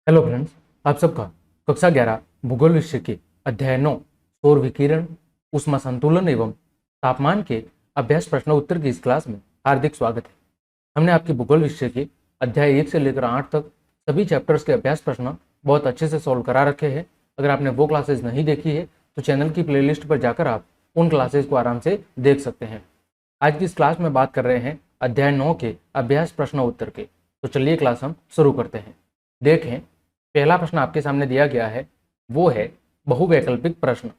Hello friends, आप सबका कक्षा 11 भूगोल विषय के अध्याय 9 सौर विकिरण, ऊष्मा संतुलन एवं तापमान के अभ्यास प्रश्न उत्तर की इस क्लास में हार्दिक स्वागत है। हमने आपके भूगोल विषय के अध्याय 1 से लेकर 8 तक सभी चैप्टर्स के अभ्यास प्रश्न बहुत अच्छे से सॉल्व करा रखे हैं। अगर आपने वो क्लासेस नहीं देखी है तो चैनल की प्लेलिस्ट पर जाकर आप उन क्लासेस को आराम से देख सकते हैं। आज की इस क्लास में बात कर रहे हैं अध्याय 9 के अभ्यास प्रश्न उत्तर के। तो चलिए क्लास हम शुरू करते हैं। देखें, पहला प्रश्न आपके सामने दिया गया है, वो है बहुवैकल्पिक प्रश्न।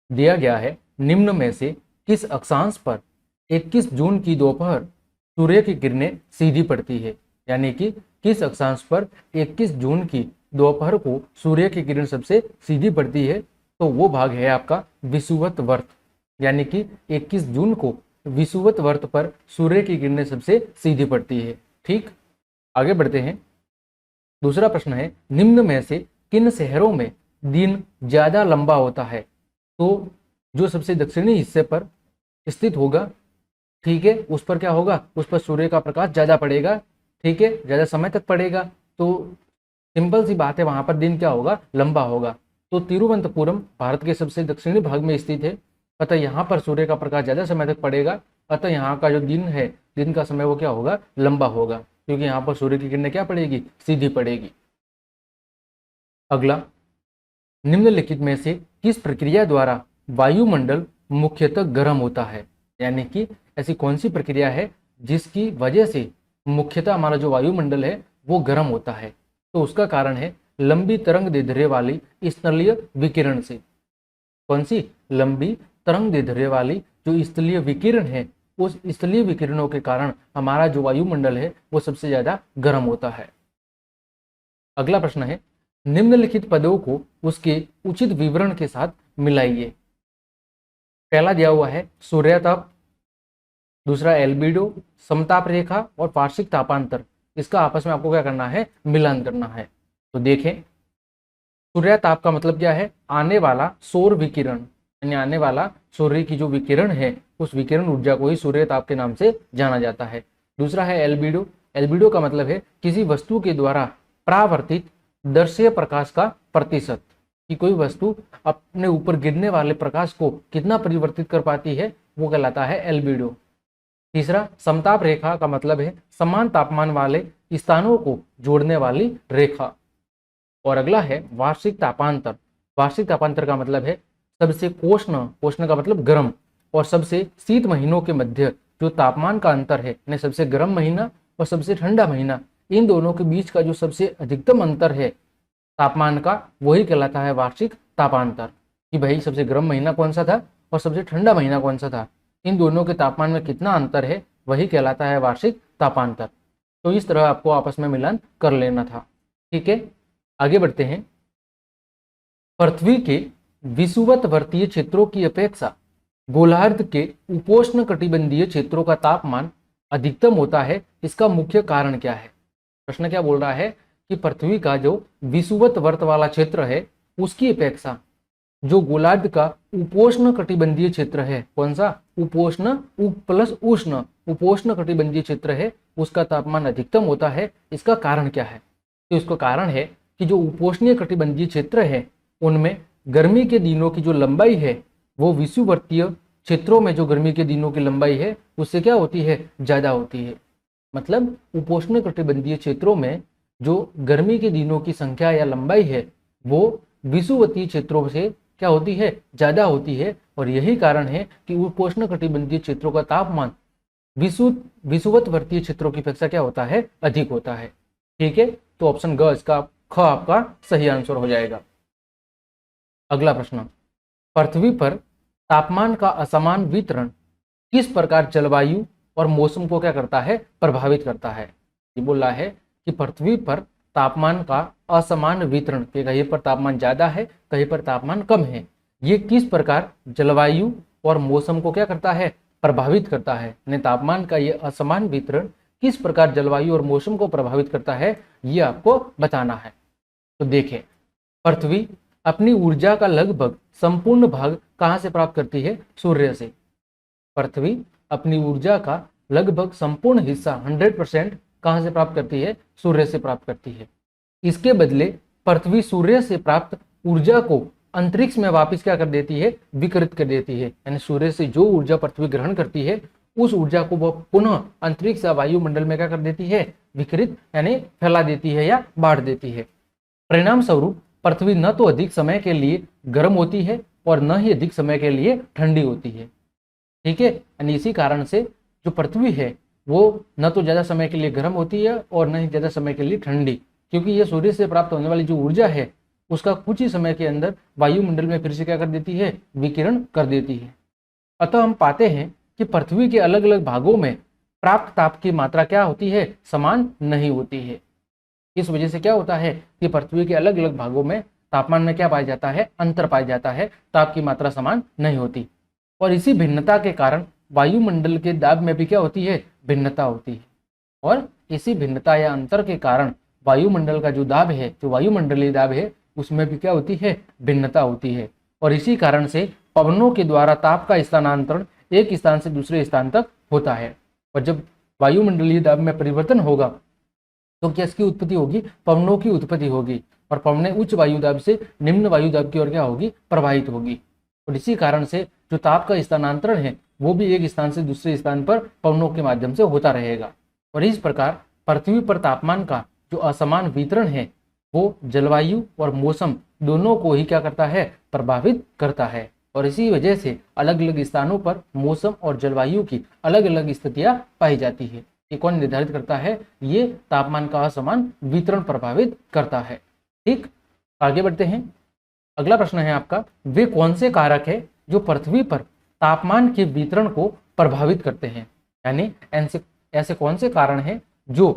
दिया गया है, निम्न में से किस अक्षांश पर 21 जून की दोपहर सूर्य की किरणें सीधी पड़ती है। यानी कि किस अक्षांश पर 21 जून की दोपहर को सूर्य की किरण सबसे सीधी पड़ती है, तो वो भाग है आपका विषुवत वर्त। यानी कि 21 जून को विषुवत वर्त पर सूर्य की किरणें सबसे सीधी पड़ती है। ठीक, आगे बढ़ते हैं। दूसरा प्रश्न है, निम्न में से किन शहरों में दिन ज्यादा लंबा होता है। तो जो सबसे दक्षिणी हिस्से पर स्थित होगा, ठीक है, उस पर क्या होगा, उस पर सूर्य का प्रकाश ज्यादा पड़ेगा, ठीक है, ज्यादा समय तक पड़ेगा। तो सिंपल सी बात है, वहां पर दिन क्या होगा, लंबा होगा। तो तिरुवनंतपुरम भारत के सबसे दक्षिणी भाग में स्थित है, अतः यहाँ पर सूर्य का प्रकाश ज्यादा समय तक पड़ेगा। अतः यहाँ का जो दिन है, दिन का समय वो क्या होगा, लंबा होगा, क्योंकि यहाँ पर सूर्य की किरणें क्या पड़ेगी, सीधी पड़ेगी। अगला, निम्नलिखित में से किस प्रक्रिया द्वारा वायुमंडल मुख्यतः गर्म होता है। यानी कि ऐसी कौन सी प्रक्रिया है जिसकी वजह से मुख्यतः हमारा जो वायुमंडल है वो गर्म होता है। तो उसका कारण है लंबी तरंग दैर्ध्य वाली स्थलीय विकिरण से। कौन सी? लंबी तरंग दैर्ध्य वाली जो स्थलीय विकिरण है, उस स्थलीय विकिरणों के कारण हमारा जो वायुमंडल है वो सबसे ज्यादा गर्म होता है। अगला प्रश्न है, निम्नलिखित पदों को उसके उचित विवरण के साथ मिलाइए। पहला दिया हुआ है सूर्यताप, दूसरा एल्बिडो, समताप रेखा और वार्षिक तापांतर। इसका आपस में आपको क्या करना है, मिलान करना है। तो देखें, सूर्यताप का मतलब क्या है, आने वाला सौर विकिरण, यानी आने वाला सूर्य की जो विकिरण है उस विकिरण ऊर्जा को ही सूर्यताप के नाम से जाना जाता है। दूसरा है एल्बिडो। एल्बिडो का मतलब है किसी वस्तु के द्वारा परावर्तित दर्शनीय प्रकाश का प्रतिशत, कि कोई वस्तु अपने ऊपर गिरने वाले प्रकाश को कितना परिवर्तित कर पाती है, वो कहलाता है एल्बिडो। तीसरा समताप रेखा का मतलब है समान तापमान वाले स्थानों को जोड़ने वाली रेखा। और अगला है वार्षिक तापांतर। वार्षिक तापांतर का मतलब है सबसे कोष्ण, कोष्ण का मतलब गर्म, और सबसे शीत महीनों के मध्य जो तापमान का अंतर है, यानी सबसे गर्म महीना और सबसे ठंडा महीना, इन दोनों के बीच का जो सबसे अधिकतम अंतर है तापमान का, वही कहलाता है वार्षिक तापांतर। कि भाई सबसे गर्म महीना कौन सा था और सबसे ठंडा महीना कौन सा था, इन दोनों के तापमान में कितना अंतर है, वही कहलाता है वार्षिक तापांतर। तो इस तरह आपको आपस में मिलान कर लेना था। ठीक है, आगे बढ़ते हैं। पृथ्वी के विषुवतवर्तीय क्षेत्रों की अपेक्षा गोलार्ध के उपोष्ण कटिबंधीय क्षेत्रों का तापमान अधिकतम होता है, इसका मुख्य कारण क्या है। प्रश्न क्या बोल रहा है कि पृथ्वी का जो विषुवतवर्त वाला क्षेत्र है उसकी अपेक्षा जो गोलार्ध का उपोष्ण कटिबंधीय क्षेत्र है, कौन सा, उपोष्ण, उप प्लस उष्ण, उपोष्ण कटिबंधीय क्षेत्र है, उसका तापमान अधिकतम होता है। इसका कारण क्या है? तो इसका कारण है कि जो उपोष्णीय कटिबंधीय क्षेत्र है उनमें गर्मी के दिनों की जो लंबाई है वो विषुववर्तीय क्षेत्रों में जो गर्मी के दिनों की लंबाई है उससे क्या होती है, ज्यादा होती है। मतलब उपोष्ण कटिबंधीय क्षेत्रों में जो गर्मी के दिनों की संख्या या लंबाई है वो विषुवतीय क्षेत्रों से क्या होती है, ज्यादा होती है। और यही कारण है कि उपोष्ण कटिबंधीय क्षेत्रों का तापमान विषुवतवर्तीय क्षेत्रों की अपेक्षा क्या होता है, अधिक होता है। ठीक है, तो ऑप्शन ग इसका ख आपका सही आंसर हो जाएगा। अगला प्रश्न, पृथ्वी पर तापमान का असमान वितरण किस प्रकार जलवायु और मौसम को क्या करता है, प्रभावित करता है। ये बोल रहा है कि पृथ्वी पर तापमान का असमान वितरण, कि कहीं पर तापमान ज्यादा है कहीं पर तापमान कम है, ये किस प्रकार जलवायु और मौसम को क्या करता है, प्रभावित करता है। यानी तापमान का ये असमान वितरण किस प्रकार जलवायु और मौसम को प्रभावित करता है, ये आपको बताना है। तो देखें, पृथ्वी अपनी ऊर्जा का लगभग संपूर्ण भाग कहां से प्राप्त करती है, सूर्य से। पृथ्वी अपनी ऊर्जा का लगभग संपूर्ण हिस्सा 100% कहां से प्राप्त करती है, सूर्य से प्राप्त करती है। इसके बदले पृथ्वी सूर्य से प्राप्त ऊर्जा को अंतरिक्ष में वापस क्या कर देती है, विकिरित कर देती है। यानी सूर्य से जो ऊर्जा पृथ्वी ग्रहण करती है उस ऊर्जा को वह पुनः अंतरिक्ष या वायुमंडल में क्या कर देती है, विकिरित यानी फैला देती है या बांट देती है। परिणाम स्वरूप पृथ्वी न तो अधिक समय के लिए गर्म होती है और न ही अधिक समय के लिए ठंडी होती है। ठीक है, यानी इसी कारण से जो पृथ्वी है वो न तो ज्यादा समय के लिए गर्म होती है और न ही ज्यादा समय के लिए ठंडी, क्योंकि ये सूर्य से प्राप्त होने वाली जो ऊर्जा है उसका कुछ ही समय के अंदर वायुमंडल में फिर से क्या कर देती है, विकिरण कर देती है। अतः हम पाते हैं कि पृथ्वी के अलग अलग भागों में प्राप्त ताप की मात्रा क्या होती है, समान नहीं होती है। इस वजह से क्या होता है कि पृथ्वी के अलग अलग भागों में तापमान में क्या पाया जाता है, अंतर पाया जाता है, ताप की मात्रा समान नहीं होती। और इसी भिन्नता के कारण वायुमंडल के दाब में भी क्या होती है, भिन्नता होती है। और इसी भिन्नता या अंतर के कारण वायुमंडल का जो दाब है, जो वायुमंडलीय दाब है, उसमें भी क्या होती है, भिन्नता होती है। और इसी कारण से पवनों के द्वारा ताप का स्थानांतरण एक स्थान से दूसरे स्थान तक होता है। और जब वायुमंडलीय दाब में परिवर्तन होगा तो किसकी उत्पत्ति होगी, पवनों की उत्पत्ति होगी। और पवनें उच्च वायुदाब से निम्न वायुदाब की ओर क्या होगी, प्रवाहित होगी। और इसी कारण से जो ताप का स्थानांतरण है वो भी एक स्थान से दूसरे स्थान पर पवनों के माध्यम से होता रहेगा। और इस प्रकार पृथ्वी पर तापमान का जो असमान वितरण है वो जलवायु और मौसम दोनों को ही क्या करता है, प्रभावित करता है। और इसी वजह से अलग अलग स्थानों पर मौसम और जलवायु की अलग अलग स्थितियां पाई जाती है। ये कौन निर्धारित करता है, ये तापमान का असमान वितरण प्रभावित करता है। ठीक, आगे बढ़ते हैं। अगला प्रश्न है आपका, वे कौन से कारक है जो पृथ्वी पर तापमान के वितरण को प्रभावित करते हैं। यानी ऐसे कौन से कारण हैं जो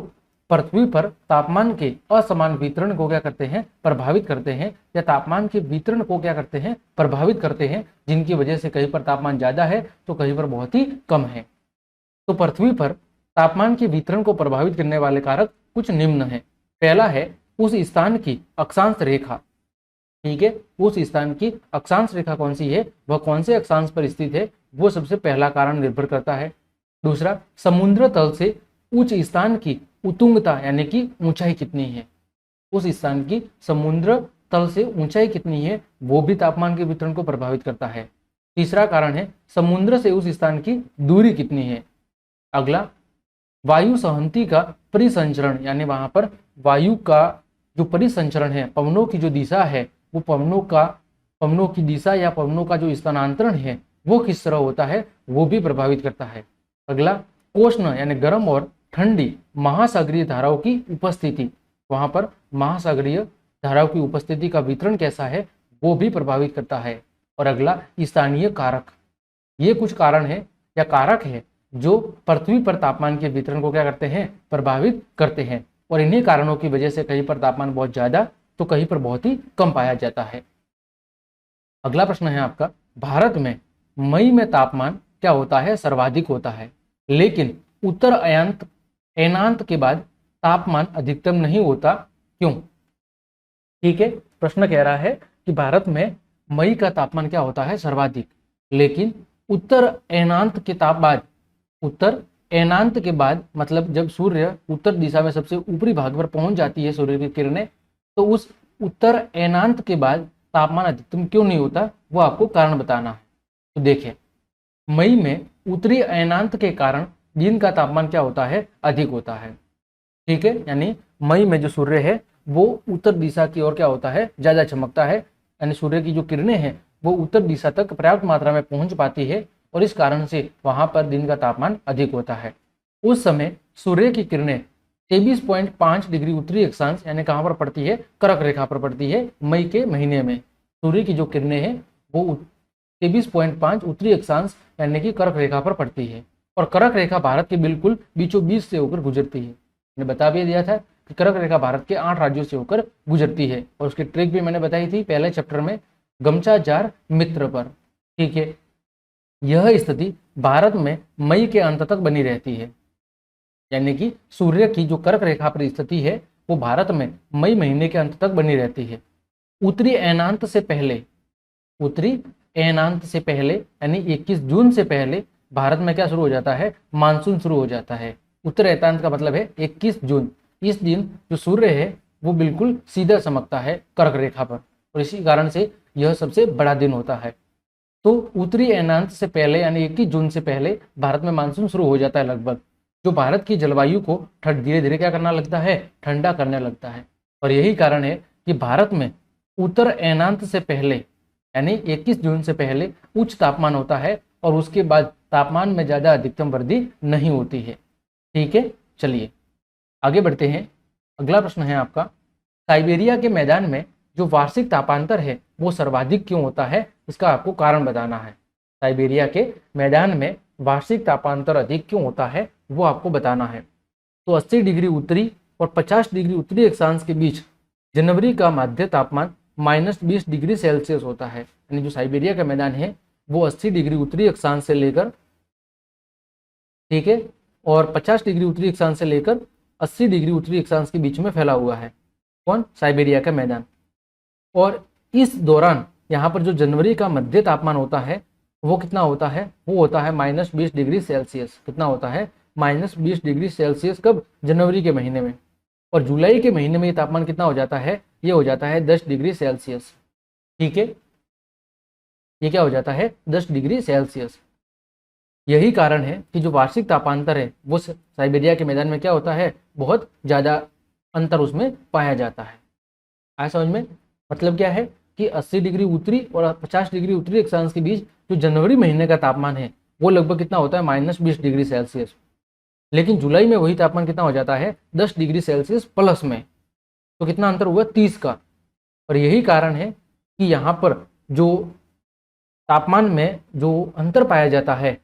पृथ्वी पर तापमान के असमान वितरण को क्या करते हैं, प्रभावित करते हैं, या तापमान के वितरण को क्या करते हैं, प्रभावित करते हैं, जिनकी वजह से कहीं पर तापमान ज्यादा है तो कहीं पर बहुत ही कम है। तो पृथ्वी पर तापमान के वितरण को प्रभावित करने वाले कारक कुछ निम्न है। पहला है उस स्थान की अक्षांश रेखा। ठीक है, उस स्थान की अक्षांश रेखा कौन सी है, वह कौन से अक्षांश पर स्थित है, वो सबसे पहला कारण निर्भर करता है। दूसरा, समुद्र तल से उच्च स्थान की उत्तुंगता यानी कि ऊंचाई कितनी है, उस स्थान की समुद्र तल से ऊंचाई कितनी है, वो भी तापमान के वितरण को प्रभावित करता है। तीसरा कारण है समुद्र से उस स्थान की दूरी कितनी है। अगला, वायु सहंती का परिसंचरण, यानी वहां पर वायु का जो परिसंचरण है, पवनों की जो दिशा है, वो पवनों की दिशा या पवनों का जो स्थानांतरण है वो किस तरह होता है, वो भी प्रभावित करता है। अगला, उष्ण यानी गर्म और ठंडी महासागरीय धाराओं की उपस्थिति, वहां पर महासागरीय धाराओं की उपस्थिति का वितरण कैसा है, वो भी प्रभावित करता है। और अगला, स्थानीय कारक। ये कुछ कारण है या कारक है जो पृथ्वी पर तापमान के वितरण को क्या करते हैं, प्रभावित करते हैं। और इन्हीं कारणों की वजह से कहीं पर तापमान बहुत ज्यादा तो कहीं पर बहुत ही कम पाया जाता है। अगला प्रश्न है आपका, भारत में मई में तापमान क्या होता है, सर्वाधिक होता है, लेकिन उत्तर अयनांत के बाद तापमान अधिकतम नहीं होता, क्यों। ठीक है, प्रश्न कह रहा है कि भारत में मई का तापमान क्या होता है, सर्वाधिक, लेकिन उत्तर अयनांत के बाद मतलब जब सूर्य उत्तर दिशा में सबसे ऊपरी भाग पर पहुंच जाती है सूर्य की किरणें, तो उस उत्तर अयनांत के बाद तापमान अधिकतम क्यों नहीं होता, वो आपको कारण बताना है। तो देखिए, मई में उत्तरी अयनांत के कारण दिन का तापमान क्या होता है, अधिक होता है। ठीक है, यानी मई में जो सूर्य है वो उत्तर दिशा की ओर क्या होता है, ज्यादा चमकता है, यानी सूर्य की जो किरणें हैं वो उत्तर दिशा तक पर्याप्त मात्रा में पहुंच पाती है और इस कारण से वहां पर दिन का तापमान अधिक होता है। उस समय सूर्य की किरणें 23.5 डिग्री उत्तरी अक्षांश यानी कहाँ पर पड़ती है, कर्क रेखा पर पड़ती है। मई के महीने में सूर्य की जो किरणें हैं वो 23.5 उत्तरी अक्षांश यानी कि कर्क रेखा पर पड़ती है। और कर्क रेखा भारत के बिल्कुल बीचों बीच से होकर गुजरती है। मैंने बता भी दिया था कि कर्क रेखा भारत के 8 राज्यों से होकर गुजरती है और उसकी ट्रिक भी मैंने बताई थी पहले चैप्टर में, गमचा जार मित्र पर। ठीक है, यह स्थिति भारत में मई के अंत तक बनी रहती है, यानी कि सूर्य की जो कर्क रेखा पर स्थिति है वो भारत में मई महीने के अंत तक बनी रहती है। उत्तरी अयनांत से पहले यानी 21 जून से पहले भारत में क्या शुरू हो जाता है, मानसून शुरू हो जाता है। उत्तर अयनांत का मतलब है 21 जून। इस दिन जो सूर्य है वो बिल्कुल सीधा चमकता है कर्क रेखा पर, और इसी कारण से यह सबसे बड़ा दिन होता है। तो उत्तरी अक्षांश से पहले यानी 21 जून से पहले भारत में मानसून शुरू हो जाता है लगभग, जो भारत की जलवायु को धीरे धीरे क्या करना लगता है, ठंडा करने लगता है। और यही कारण है कि भारत में उत्तर अक्षांश से पहले यानी 21 जून से पहले उच्च तापमान होता है और उसके बाद तापमान में ज्यादा अधिकतम वृद्धि नहीं होती है। ठीक है, चलिए आगे बढ़ते हैं। अगला प्रश्न है आपका, साइबेरिया के मैदान में जो वार्षिक तापांतर है वो सर्वाधिक क्यों होता है, इसका आपको कारण बताना है। साइबेरिया के मैदान में वार्षिक तापांतर अधिक क्यों होता है वो आपको बताना है। तो 80 डिग्री उत्तरी और 50 डिग्री उत्तरी अक्षांश के बीच जनवरी का माध्य तापमान -20 डिग्री सेल्सियस होता है। यानी जो साइबेरिया का मैदान है वो 80 डिग्री उत्तरी अक्षांश से लेकर, ठीक है, और 50 डिग्री उत्तरी अक्षांश से लेकर 80 डिग्री उत्तरी अक्षांश के बीच में फैला हुआ है। कौन? साइबेरिया का मैदान। और इस दौरान यहाँ पर जो जनवरी का मध्य तापमान होता है वो कितना होता है, वो होता है -20 डिग्री सेल्सियस। कितना होता है? -20 डिग्री सेल्सियस। कब? जनवरी के महीने में। और जुलाई के महीने में ये तापमान कितना हो जाता है, ये हो जाता है 10 डिग्री सेल्सियस। ठीक है, ये क्या हो जाता है, 10 डिग्री सेल्सियस। यही कारण है कि जो वार्षिक तापांतर है वो साइबेरिया के मैदान में क्या होता है, बहुत ज्यादा अंतर उसमें पाया जाता है। आया समझ में? मतलब क्या है कि 80 डिग्री उत्तरी और 50 डिग्री उत्तरी अक्षांश के बीच जो जनवरी महीने का तापमान है वो लगभग कितना होता है, -20 डिग्री सेल्सियस। लेकिन जुलाई में वही तापमान कितना हो जाता है, 10 डिग्री सेल्सियस प्लस में। तो कितना अंतर हुआ, 30 का। और यही कारण है कि यहाँ पर जो तापमान में जो अंतर पाया जाता है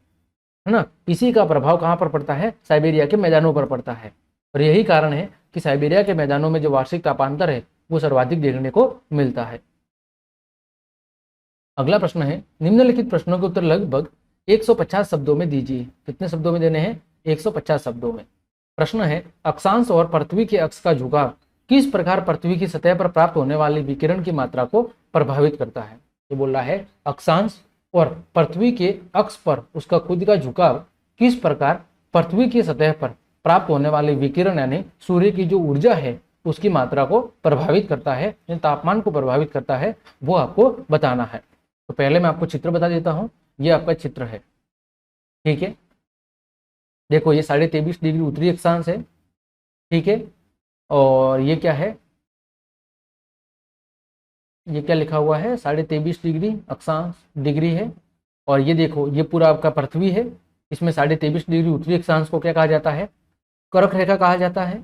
ना, इसी का प्रभाव कहाँ पर पड़ता है, साइबेरिया के मैदानों पर पड़ता है। और यही कारण है कि साइबेरिया के मैदानों में जो वार्षिक तापांतर है वो सर्वाधिक देखने को मिलता है। अगला प्रश्न है, निम्नलिखित प्रश्नों के उत्तर लगभग 150 शब्दों में दीजिए। कितने शब्दों में देने हैं, 150 शब्दों में। प्रश्न है, अक्षांश और पृथ्वी के अक्ष का झुकाव किस प्रकार पृथ्वी की सतह पर प्राप्त होने वाली विकिरण की मात्रा को प्रभावित करता है। ये बोल रहा है अक्षांश और पृथ्वी के अक्ष पर उसका खुद का झुकाव किस प्रकार पृथ्वी की सतह पर प्राप्त होने वाले विकिरण यानी सूर्य की जो ऊर्जा है उसकी मात्रा को प्रभावित करता है, तापमान को प्रभावित करता है, वो आपको बताना है। तो पहले मैं आपको चित्र बता देता हूं। ये आपका चित्र है, ठीक है। देखो ये 23.5 डिग्री उत्तरी अक्षांश है, ठीक है। और ये क्या है, ये क्या लिखा हुआ है, 23.5 डिग्री अक्षांश डिग्री है। और ये देखो ये पूरा आपका पृथ्वी है। इसमें 23.5 डिग्री उत्तरी अक्षांश को क्या कहा जाता है, कर्क रेखा कहा जाता है,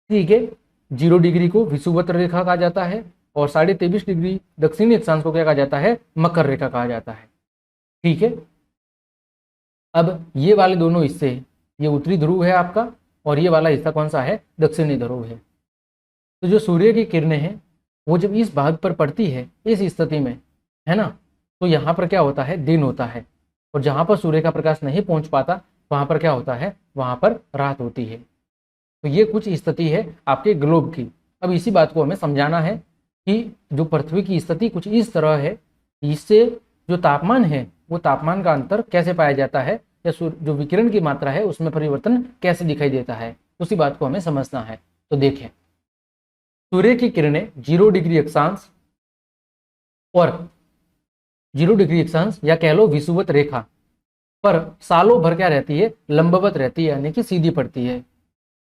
ठीक है। 0 डिग्री को विषुवत रेखा कहा जाता है और 23.5 डिग्री दक्षिणी अक्षांश को क्या कहा जाता है, मकर रेखा कहा जाता है, ठीक है। अब ये वाले दोनों हिस्से, ये उत्तरी ध्रुव है आपका और ये वाला हिस्सा कौन सा है, दक्षिणी ध्रुव है। तो जो सूर्य की किरणें हैं वो जब इस भाग पर पड़ती है इस स्थिति में, है ना, तो यहाँ पर क्या होता है, दिन होता है। और जहाँ पर सूर्य का प्रकाश नहीं पहुँच पाता वहाँ पर क्या होता है, वहाँ पर रात होती है। तो ये कुछ स्थिति है आपके ग्लोब की। अब इसी बात को हमें समझाना है कि जो पृथ्वी की स्थिति कुछ इस तरह है, इससे जो तापमान है वो तापमान का अंतर कैसे पाया जाता है, या जो विकिरण की मात्रा है उसमें परिवर्तन कैसे दिखाई देता है, उसी बात को हमें समझना है। तो देखें, सूर्य की किरणें 0 डिग्री अक्षांश और 0 डिग्री अक्षांश या कह लो विषुवत रेखा पर सालों भर क्या रहती है, लंबवत रहती है, यानी कि सीधी पड़ती है,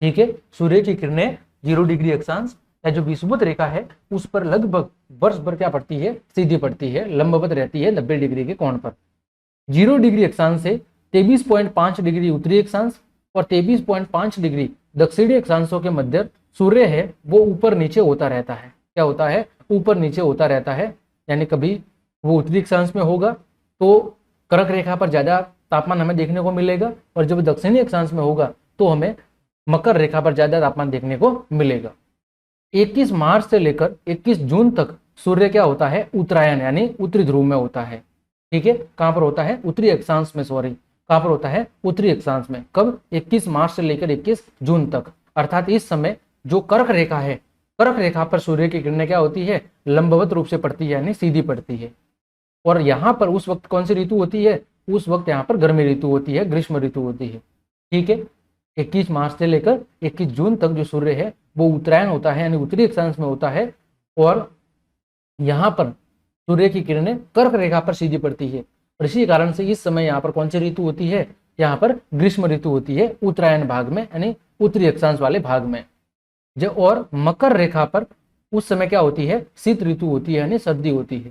ठीक है। सूर्य की किरणें 0 डिग्री अक्षांश या जो विषुवत रेखा है उस पर लगभग वर्ष भर क्या पड़ती है, सीधी पड़ती है, लंबवत रहती है 90 डिग्री के कोण पर। 0 डिग्री अक्षांश से 23.5 डिग्री उत्तरी अक्षांश और 23.5 डिग्री दक्षिणी अक्षांशों के मध्य सूर्य है वो ऊपर नीचे होता रहता है। क्या होता है, ऊपर नीचे होता रहता है। यानी कभी वो उत्तरी अक्षांश में होगा तो कर्क रेखा पर ज्यादा तापमान हमें देखने को मिलेगा, और जब दक्षिणी अक्षांश में होगा तो हमें मकर रेखा पर ज्यादा तापमान देखने को मिलेगा। 21 मार्च से लेकर 21 जून तक सूर्य क्या होता है, उत्तरायण यानी उत्तरी ध्रुव में होता है, ठीक है। कहां पर होता है, उत्तरी अक्षांश में, सॉरी कहां पर होता है, उत्तरी अक्षांश में। कब, 21 मार्च से लेकर 21 जून तक। अर्थात इस समय जो कर्क रेखा है, कर्क रेखा पर सूर्य की किरणें क्या होती है, लंबवत रूप से पड़ती है, यानी सीधी पड़ती है। और यहाँ पर उस वक्त कौन सी ऋतु होती है, उस वक्त यहाँ पर गर्मी ऋतु होती है, ग्रीष्म ऋतु होती है, ठीक है। 21 मार्च से लेकर 21 जून तक जो सूर्य है वो उत्तरायण होता है यानी उत्तरी अक्षांश में होता है, और यहाँ पर सूर्य की किरणें कर्क रेखा पर सीधी पड़ती है। और इसी कारण से इस समय यहाँ पर कौन सी ऋतु होती है, यहाँ पर ग्रीष्म ऋतु होती है उत्तरायण भाग में यानी उत्तरी अक्षांश वाले भाग में। और मकर रेखा पर उस समय क्या होती है, शीत ऋतु होती है यानी सर्दी होती है।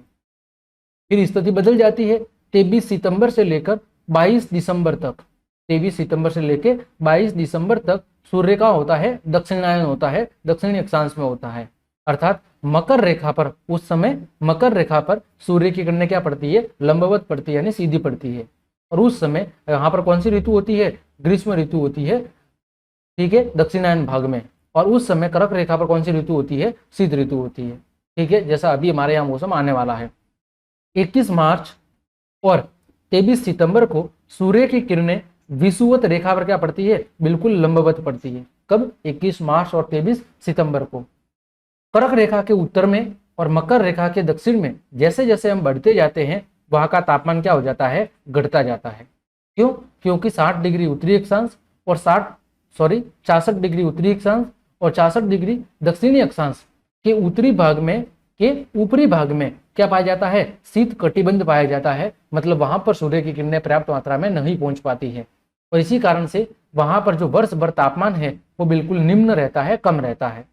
फिर स्थिति बदल जाती है 23 सितंबर से लेकर 22 दिसंबर तक। 23 सितंबर से लेकर 22 दिसंबर तक सूर्य का होता है दक्षिणायन होता है, दक्षिणी अक्षांश में होता है। अर्थात मकर रेखा पर उस समय मकर रेखा पर सूर्य की किरणें क्या पड़ती है, लंबवत पड़ती है यानी सीधी पड़ती है। और उस समय यहाँ पर कौन सी ऋतु होती है, ग्रीष्म ऋतु होती है, ठीक है, दक्षिणायन भाग में। और उस समय कर्क रेखा पर कौन सी ऋतु होती है, शीत ऋतु होती है, ठीक है, जैसा अभी हमारे यहाँ मौसम आने वाला है। 21 मार्च और 23 सितंबर को सूर्य की किरणें विषुवत रेखा पर क्या पड़ती है, बिल्कुल लंबवत पड़ती है। कब, 21 मार्च और 23 सितंबर को। कर्क रेखा के उत्तर में और मकर रेखा के दक्षिण में जैसे जैसे हम बढ़ते जाते हैं वहां का तापमान क्या हो जाता है, घटता जाता है। क्यों, क्योंकि 60 डिग्री उत्तरी अक्षांश और 66 डिग्री उत्तरी अक्षांश और 66 डिग्री दक्षिणी अक्षांश के उत्तरी भाग में के ऊपरी भाग में क्या पाया जाता है, शीत कटिबंध पाया जाता है। मतलब वहां पर सूर्य की किरणें पर्याप्त मात्रा में नहीं पहुंच पाती है, और इसी कारण से वहां पर जो वर्ष भर तापमान है वो बिल्कुल निम्न रहता है, कम रहता है।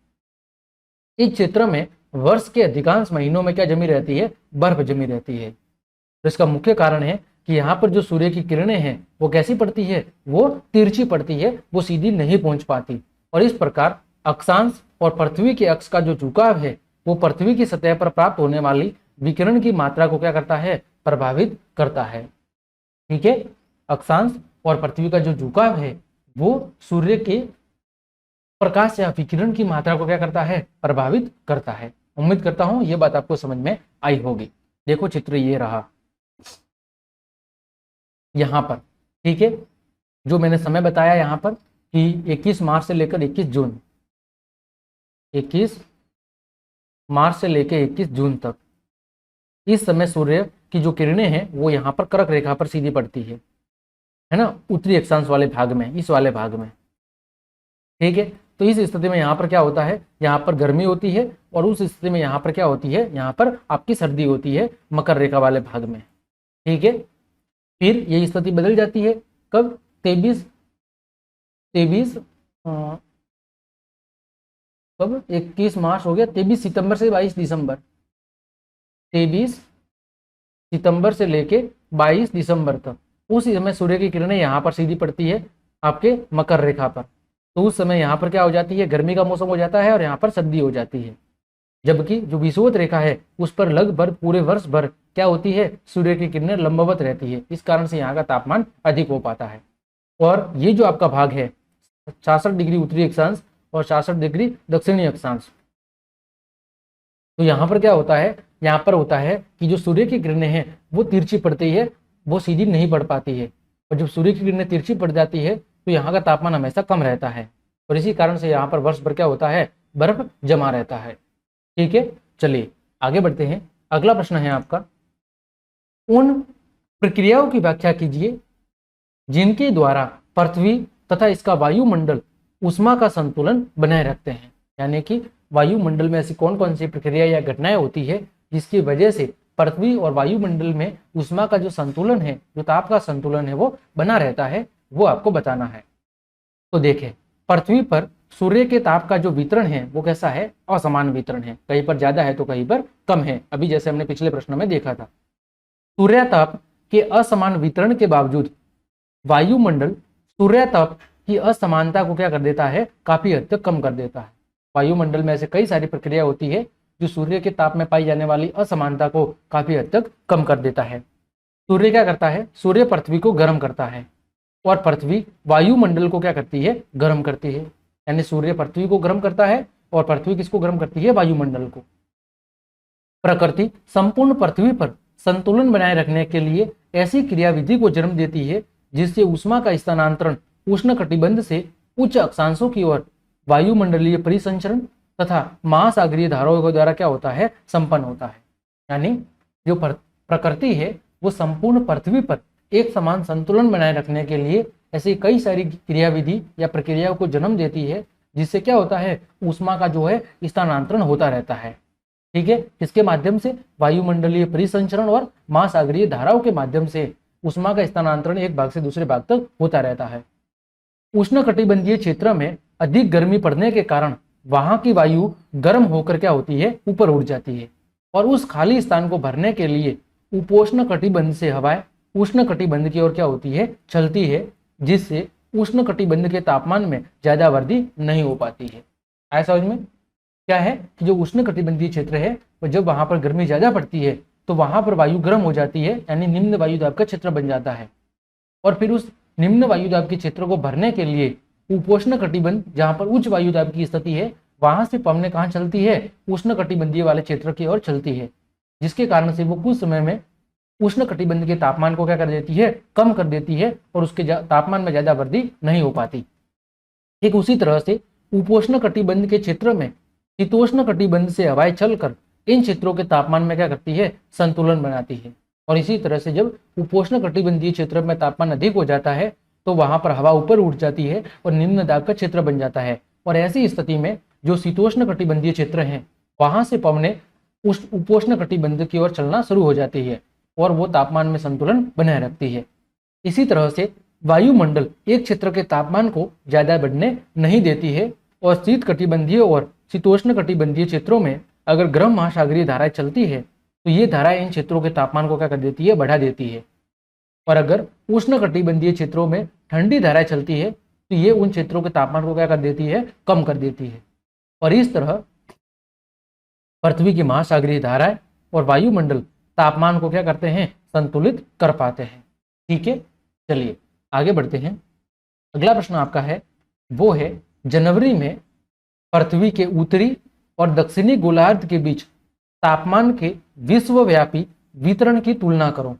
इस क्षेत्र में वर्ष के अधिकांश महीनों में क्या जमी रहती है, बर्फ जमी रहती है। तो इसका मुख्य कारण है कि यहाँ पर जो सूर्य की किरणें हैं वो कैसी पड़ती है, वो तिरछी पड़ती है, वो सीधी नहीं पहुंच पाती। और इस प्रकार अक्षांश और पृथ्वी के अक्ष का जो झुकाव है वो पृथ्वी की सतह पर प्राप्त होने वाली विकिरण की मात्रा को क्या करता है, प्रभावित करता है। ठीक है, अक्षांश और पृथ्वी का जो झुकाव है वो सूर्य के प्रकाश या विकिरण की मात्रा को क्या करता है, प्रभावित करता है। उम्मीद करता हूं ये बात आपको समझ में आई होगी। देखो चित्र ये रहा यहां पर, ठीक है, जो मैंने समय बताया यहां पर कि 21 मार्च से लेकर 21 जून, 21 मार्च से लेकर 21 जून तक इस समय सूर्य की जो किरणें हैं वो यहाँ पर कर्क रेखा पर सीधी पड़ती है ना, उत्तरी अक्षांश वाले भाग में, इस वाले भाग में। ठीक है, तो इस स्थिति में यहाँ पर क्या होता है, यहाँ पर गर्मी होती है, और उस स्थिति में यहाँ पर क्या होती है, यहाँ पर आपकी सर्दी होती है मकर रेखा वाले भाग में। ठीक है, फिर ये स्थिति बदल जाती है कब, 23 कब 21 मार्च हो गया, 23 सितंबर से 22 दिसंबर, 23 सितंबर से लेके 22 दिसंबर तक उस समय सूर्य की किरणें यहाँ पर सीधी पड़ती है आपके मकर रेखा पर। तो उस समय यहाँ पर क्या हो जाती है, गर्मी का मौसम हो जाता है और यहाँ पर सर्दी हो जाती है। जबकि जो विषुवत रेखा है उस पर लगभग पूरे वर्ष भर क्या होती है, सूर्य की किरणें लंबवत रहती है। इस कारण से यहाँ का तापमान अधिक हो पाता है। और ये जो आपका भाग है 66 डिग्री उत्तरी अक्षांश और 66 डिग्री दक्षिणी अक्षांश, तो यहाँ पर क्या होता है, यहाँ पर होता है कि जो सूर्य की किरणें हैं वो तिरछी पड़ती है, वो सीधी नहीं पड़ पाती है। और जब सूर्य की किरणें तिरछी पड़ जाती है तो यहाँ का तापमान हमेशा कम रहता है, और इसी कारण से यहाँ पर वर्ष भर क्या होता है, बर्फ जमा रहता है। ठीक है, चलिए आगे बढ़ते हैं। अगला प्रश्न है आपका, उन प्रक्रियाओं की व्याख्या कीजिए जिनके द्वारा पृथ्वी तथा इसका वायुमंडल ऊष्मा का संतुलन बनाए रखते हैं। यानी कि वायुमंडल में ऐसी कौन कौन सी प्रक्रिया या घटनाएं होती है जिसकी वजह से पृथ्वी और वायुमंडल में ऊष्मा का जो संतुलन है, जो ताप का संतुलन है वो बना रहता है, वो आपको बताना है। तो देखें, पृथ्वी पर सूर्य के ताप का जो वितरण है वो कैसा है, असमान वितरण है, कहीं पर ज्यादा है तो कहीं पर कम है। अभी जैसे हमने पिछले प्रश्न में देखा था, सूर्यताप के असमान वितरण के बावजूद वायुमंडल सूर्यताप की असमानता को क्या कर देता है, काफी हद तक कम कर देता है। वायुमंडल में ऐसे कई सारी प्रक्रिया होती है जो सूर्य के ताप में पाई जाने वाली असमानता को काफी हद तक कम कर देता है। सूर्य क्या करता है, सूर्य पृथ्वी को गर्म करता है और पृथ्वी वायुमंडल को क्या करती है, गर्म करती है। यानी सूर्य पृथ्वी को गर्म करता है और पृथ्वी किसको गर्म करती है, वायुमंडल को। प्रकृति संपूर्ण पृथ्वी पर संतुलन बनाए रखने के लिए ऐसी क्रियाविधि को जन्म देती है जिससे ऊष्मा का स्थानांतरण उष्ण कटिबंध से उच्च अक्षांशों की ओर वायुमंडलीय परिसंचरण तथा महासागरीय धाराओं के द्वारा क्या होता है, संपन्न होता है। यानी जो प्रकृति है वो संपूर्ण पृथ्वी पर एक समान संतुलन बनाए रखने के लिए ऐसी कई सारी क्रियाविधि या प्रक्रियाओं को जन्म देती है जिससे क्या होता है, ऊष्मा का जो है स्थानांतरण होता रहता है। ठीक है, इसके माध्यम से वायुमंडलीय परिसंचरण और महासागरीय धाराओं के माध्यम से ऊष्मा का स्थानांतरण एक भाग से दूसरे भाग तक होता रहता है। उष्णकटिबंधीय क्षेत्र में अधिक गर्मी पड़ने के कारण वहां की वायु गर्म होकर क्या होती है, ऊपर उड़ जाती है, और उस खाली स्थान को भरने के लिए उपोष्ण कटिबंध से हवाएं उष्ण कटिबंध की ओर क्या होती है, चलती है, जिससे उष्ण कटिबंध के तापमान में ज्यादा वृद्धि नहीं हो पाती है। आया समझ में? क्या है कि जो उष्ण कटिबंधीय क्षेत्र है, वो जब वहां पर गर्मी ज्यादा पड़ती है तो वहां पर वायु गर्म हो जाती है, यानी निम्न वायुदाब का क्षेत्र बन जाता है, और फिर उस निम्न वायुदाब के क्षेत्र को भरने के लिए उपोष्ण कटिबंध, जहां पर उच्च वायुदाब की स्थिति है, वहां से पवनें कहां चलती है, उष्ण कटिबंधीय वाले क्षेत्र की ओर चलती है, जिसके कारण से वो कुछ समय में उष्ण कटिबंध के तापमान को क्या कर देती है, कम कर देती है, और उसके तापमान में ज्यादा वृद्धि नहीं हो पाती। ठीक उसी तरह से उपोष्ण कटिबंध के क्षेत्र में शीतोष्ण कटिबंध से हवाएं चलकर इन क्षेत्रों के तापमान में क्या करती है, संतुलन बनाती है। और इसी तरह से जब उपोष्ण कटिबंधीय क्षेत्र में तापमान अधिक हो जाता है तो वहां पर हवा ऊपर उठ जाती है और निम्न दाब का क्षेत्र बन जाता है, और ऐसी स्थिति में जो शीतोष्ण कटिबंधीय क्षेत्र है वहां से पवनें उस उपोष्ण कटिबंध की ओर चलना शुरू हो जाती है और वो तापमान में संतुलन बनाए रखती है। इसी तरह से वायुमंडल एक क्षेत्र के तापमान को ज्यादा बढ़ने नहीं देती है, और शीत कटिबंधीय और शीतोष्ण कटिबंधीय क्षेत्रों में अगर गर्म महासागरीय धाराएं चलती है तो ये धाराएं इन क्षेत्रों के तापमान को क्या कर देती है, बढ़ा देती है, और अगर उष्ण कटिबंधीय क्षेत्रों में ठंडी धाराएं चलती है तो ये उन क्षेत्रों के तापमान को क्या कर देती है, कम कर देती है। और इस तरह पृथ्वी की महासागरीय धाराएं और वायुमंडल तापमान को क्या करते हैं, संतुलित कर पाते हैं। ठीक है, चलिए आगे बढ़ते हैं। अगला प्रश्न आपका है वो है, जनवरी में पृथ्वी के उत्तरी और दक्षिणी गोलार्ध के बीच तापमान के विश्वव्यापी वितरण की तुलना करो।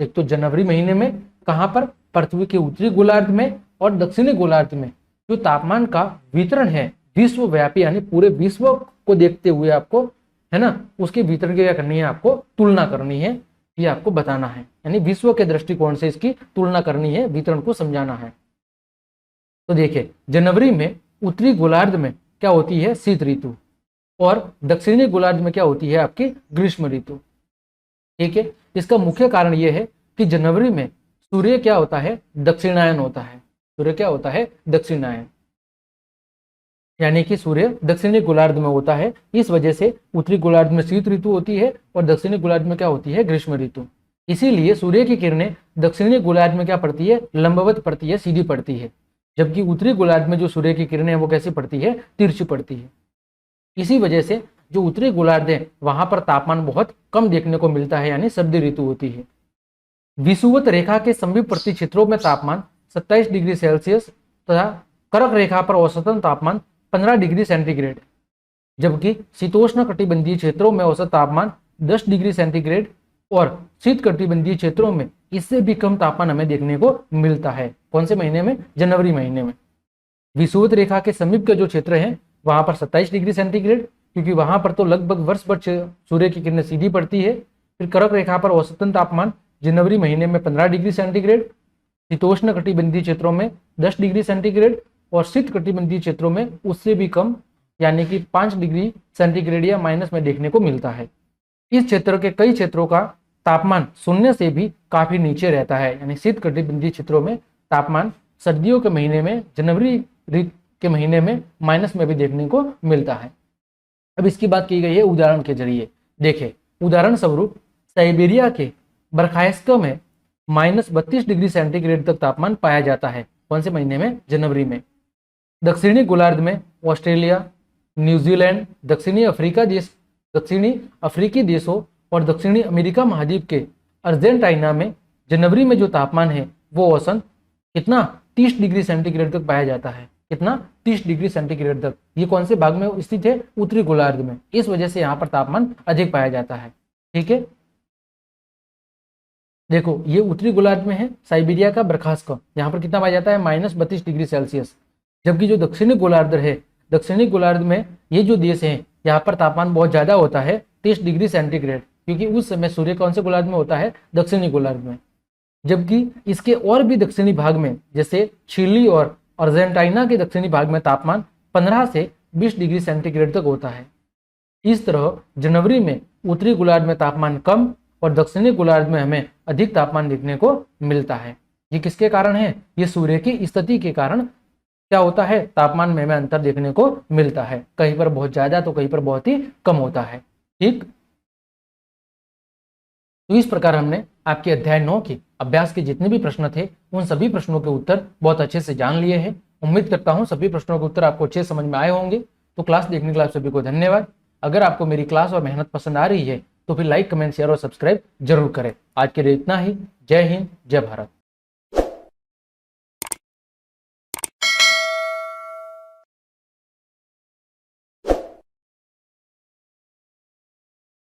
एक तो जनवरी महीने में कहां पर, पृथ्वी के उत्तरी गोलार्ध में और दक्षिणी गोलार्ध में जो तापमान का वितरण है विश्वव्यापी, यानी पूरे विश्व को देखते हुए आपको, है ना, उसके वितरण की क्या करनी है, आपको तुलना करनी है, ये आपको बताना है, यानी विश्व के दृष्टिकोण से इसकी तुलना करनी है, वितरण को समझाना है। तो देखिए, जनवरी में उत्तरी गोलार्ध में क्या होती है, शीत ऋतु, और दक्षिणी गोलार्ध में क्या होती है, आपकी ग्रीष्म ऋतु। ठीक है, इसका मुख्य कारण यह है कि जनवरी में सूर्य क्या होता है, दक्षिणायन होता है। सूर्य क्या होता है, दक्षिणायन, यानी कि सूर्य दक्षिणी गोलार्ध में होता है। इस वजह से उत्तरी गोलार्ध में शीत ऋतु होती है और दक्षिणी गोलार्ध में क्या होती है, ग्रीष्म ऋतु। इसीलिए सूर्य की किरणें दक्षिणी गोलार्ध में क्या पड़ती है, लंबवत पड़ती है, सीधी पड़ती है, जबकि उत्तरी गोलार्ध में जो सूर्य की किरणें हैं वो कैसी पड़ती है, तिरछी पड़ती है। इसी वजह से जो उत्तरी गोलार्ध है वहां पर तापमान बहुत कम देखने को मिलता है, यानी सर्दी ऋतु होती है। विषुवत रेखा के समीपवर्ती क्षेत्रों में तापमान 27 डिग्री सेल्सियस तथा कर्क रेखा पर औसतन तापमान 15 डिग्री सेंटीग्रेड, जबकि शीतोष्ण कटिबंधीय क्षेत्रों में औसत तापमान 10 डिग्री सेंटीग्रेड और शीत कटिबंधीय क्षेत्रों में इससे भी कम तापमान हमें देखने को मिलता है। कौन से महीने में, जनवरी महीने में। विषुवत रेखा के समीप के जो क्षेत्र है वहां पर 27 डिग्री सेंटीग्रेड, क्योंकि वहां पर तो लगभग वर्ष भर सूर्य की किरणें सीधी पड़ती है। फिर कर्क रेखा पर औसतन तापमान जनवरी महीने में 15 डिग्री सेंटीग्रेड, शीतोष्ण कटिबंधीय क्षेत्रों में 10 डिग्री सेंटीग्रेड और शीत कटिबंधीय क्षेत्रों में उससे भी कम, यानी कि 5 डिग्री सेंटीग्रेड या माइनस में देखने को मिलता है। इस क्षेत्र के कई क्षेत्रों का तापमान शून्य से भी काफी नीचे रहता है, यानी शीत कटिबंधीय क्षेत्रों में तापमान सर्दियों के महीने में, जनवरी के महीने में माइनस में भी देखने को मिलता है। अब इसकी बात की गई है उदाहरण के जरिए। देखें, उदाहरण स्वरूप साइबेरिया के बर्खायस्क में -32 डिग्री सेंटीग्रेड तक तापमान पाया जाता है। कौन से महीने में, जनवरी में। दक्षिणी गोलार्ध में ऑस्ट्रेलिया, न्यूजीलैंड, दक्षिणी अफ्रीकी देशों और दक्षिणी अमेरिका महाद्वीप के अर्जेंटीना में जनवरी में जो तापमान है वो औसत कितना, 30 डिग्री सेंटीग्रेड तक पाया जाता है। कितना, 30 डिग्री सेंटीग्रेड तक। ये कौन से भाग में स्थित है, उत्तरी गोलार्ध में। इस वजह से यहाँ पर तापमान अधिक पाया जाता है। ठीक है, देखो ये उत्तरी गोलार्ध में है, साइबेरिया का बर्खास्त, यहाँ पर कितना पाया जाता है, -32 डिग्री सेल्सियस। जबकि जो दक्षिणी गोलार्ध है, दक्षिणी गोलार्ध में ये जो देश है यहाँ पर तापमान बहुत ज्यादा होता है, 30 डिग्री सेंटीग्रेड, क्योंकि उस समय सूर्य कौन से गोलार्ध में होता है, दक्षिणी गोलार्ध में। जबकि इसके और भी दक्षिणी भाग में, जैसे चिली और अर्जेंटीना के दक्षिणी भाग में तापमान 15 से 20 डिग्री सेंटीग्रेड तक होता है। इस तरह जनवरी में उत्तरी गोलार्ध में तापमान कम और दक्षिणी गोलार्ध में हमें अधिक तापमान देखने को मिलता है। ये किसके कारण है? ये सूर्य की स्थिति के कारण क्या होता है, तापमान में हमें अंतर देखने को मिलता है। कहीं पर बहुत ज्यादा तो कहीं पर बहुत ही कम होता है। ठीक, तो इस प्रकार हमने आपके अध्याय 9 के अभ्यास के जितने भी प्रश्न थे उन सभी प्रश्नों के उत्तर बहुत अच्छे से जान लिए हैं। उम्मीद करता हूं सभी प्रश्नों के उत्तर आपको अच्छे समझ में आए होंगे। तो क्लास देखने के लिए आप सभी को धन्यवाद। अगर आपको मेरी क्लास और मेहनत पसंद आ रही है तो फिर लाइक, कमेंट, शेयर और सब्सक्राइब जरूर करें। आज के लिए इतना ही। जय हिंद, जय भारत।